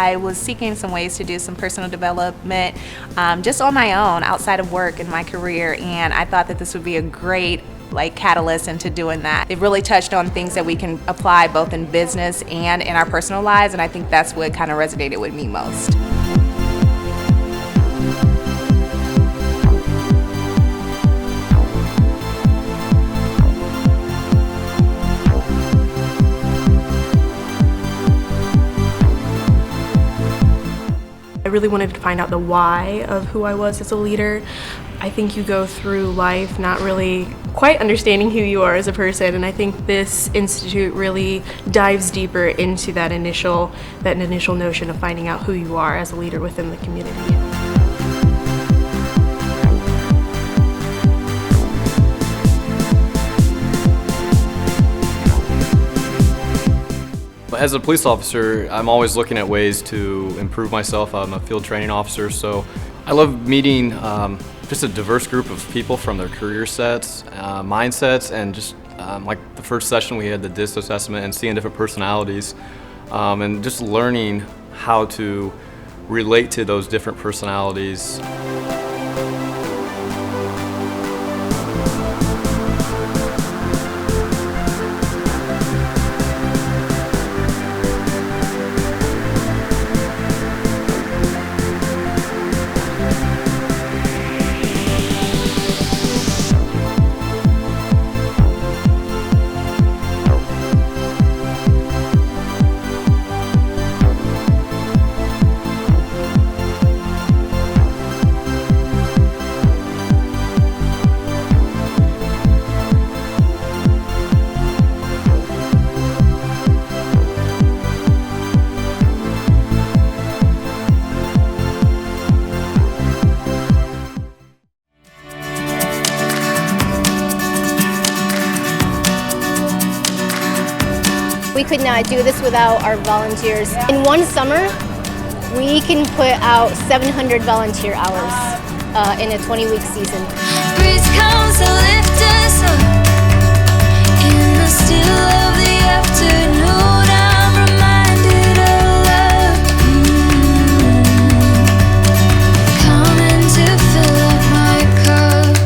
I was seeking some ways to do some personal development just on my own, outside of work in my career, and I thought that this would be a great catalyst into doing that. It really touched on things that we can apply both in business and in our personal lives, and I think that's what kind of resonated with me most. I really wanted to find out the why of who I was as a leader. I think you go through life not really quite understanding who you are as a person, and I think this institute really dives deeper into that initial notion of finding out who you are as a leader within the community. As a police officer, I'm always looking at ways to improve myself. I'm a field training officer, so I love meeting just a diverse group of people from their career sets, mindsets, and just like the first session we had the DISC assessment and seeing different personalities and just learning how to relate to those different personalities. We could not do this without our volunteers. In one summer, we can put out 700 volunteer hours in a 20-week season. Breeze comes to lift us up in the still of the afternoon. I'm reminded of love coming to fill up my cup.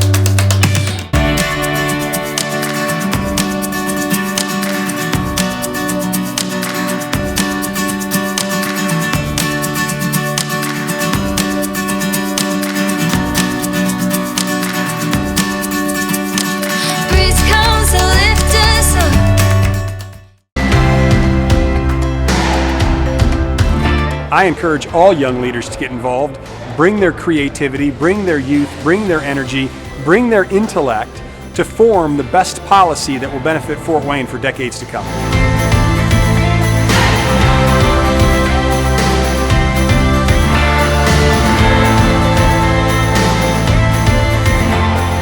I encourage all young leaders to get involved, bring their creativity, bring their youth, bring their energy, bring their intellect to form the best policy that will benefit Fort Wayne for decades to come.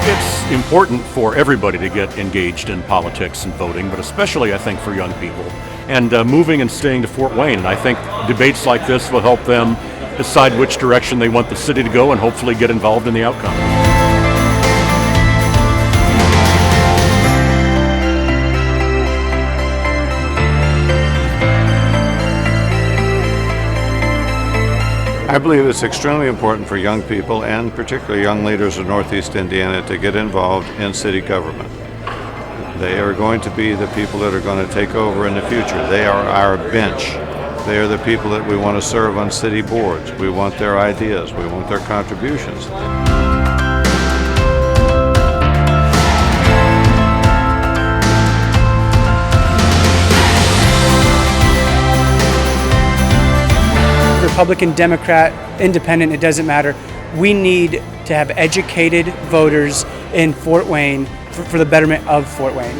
It's important for everybody to get engaged in politics and voting, but especially I think for young people. And moving and staying to Fort Wayne. And I think debates like this will help them decide which direction they want the city to go and hopefully get involved in the outcome. I believe it's extremely important for young people and particularly young leaders of Northeast Indiana to get involved in city government. They are going to be the people that are going to take over in the future. They are our bench. They are the people that we want to serve on city boards. We want their ideas. We want their contributions. Republican, Democrat, Independent, it doesn't matter. We need to have educated voters in Fort Wayne for the betterment of Fort Wayne.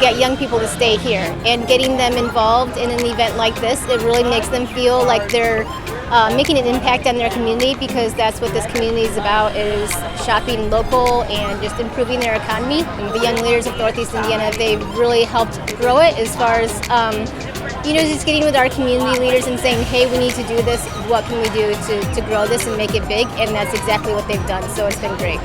get young people to stay here. And getting them involved in an event like this, it really makes them feel like they're making an impact on their community, because that's what this community is about, is shopping local and just improving their economy. And the young leaders of Northeast Indiana, they've really helped grow it as far as just getting with our community leaders and saying, hey, we need to do this, what can we do to grow this and make it big? And that's exactly what they've done, so it's been great.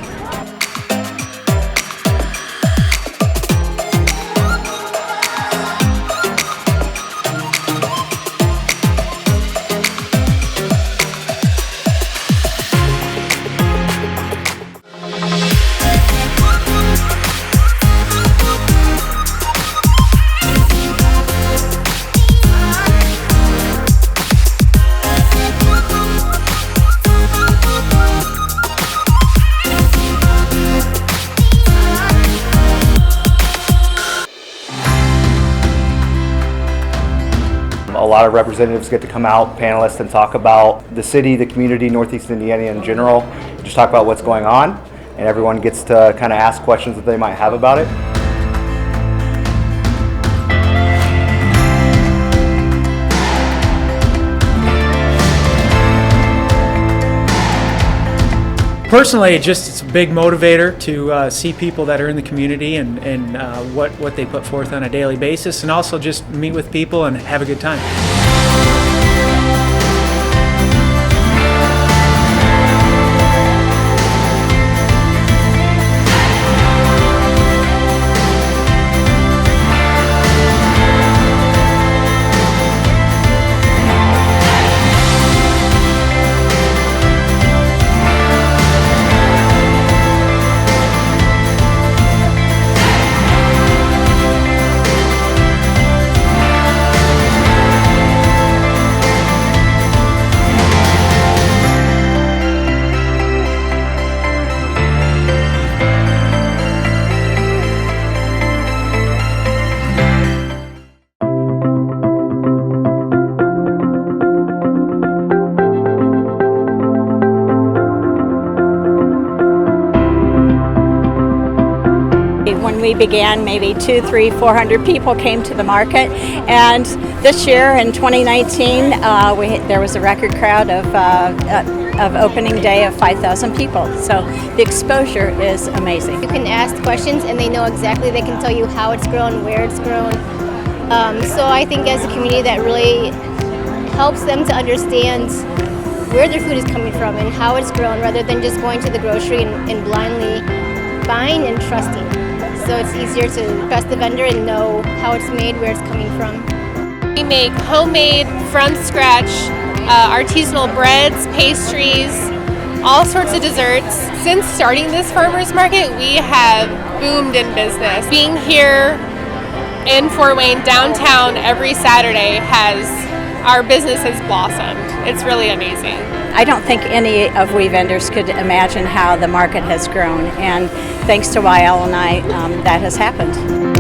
A lot of representatives get to come out, panelists, and talk about the city, the community, Northeast Indiana in general, just talk about what's going on, and everyone gets to kind of ask questions that they might have about it. Personally, it's a big motivator to see people that are in the community and what they put forth on a daily basis, and also just meet with people and have a good time. When we began, maybe 200, 300, 400 people came to the market, and this year in 2019 there was a record crowd of opening day of 5,000 people. So the exposure is amazing. You can ask questions and they know exactly, they can tell you how it's grown, where it's grown. So I think as a community that really helps them to understand where their food is coming from and how it's grown, rather than just going to the grocery and blindly buying and trusting. So it's easier to trust the vendor and know how it's made, where it's coming from. We make homemade, from scratch, artisanal breads, pastries, all sorts of desserts. Since starting this farmers market, we have boomed in business. Being here in Fort Wayne downtown every Saturday our business has blossomed. It's really amazing. I don't think any of we vendors could imagine how the market has grown, and thanks to YLNI, that has happened.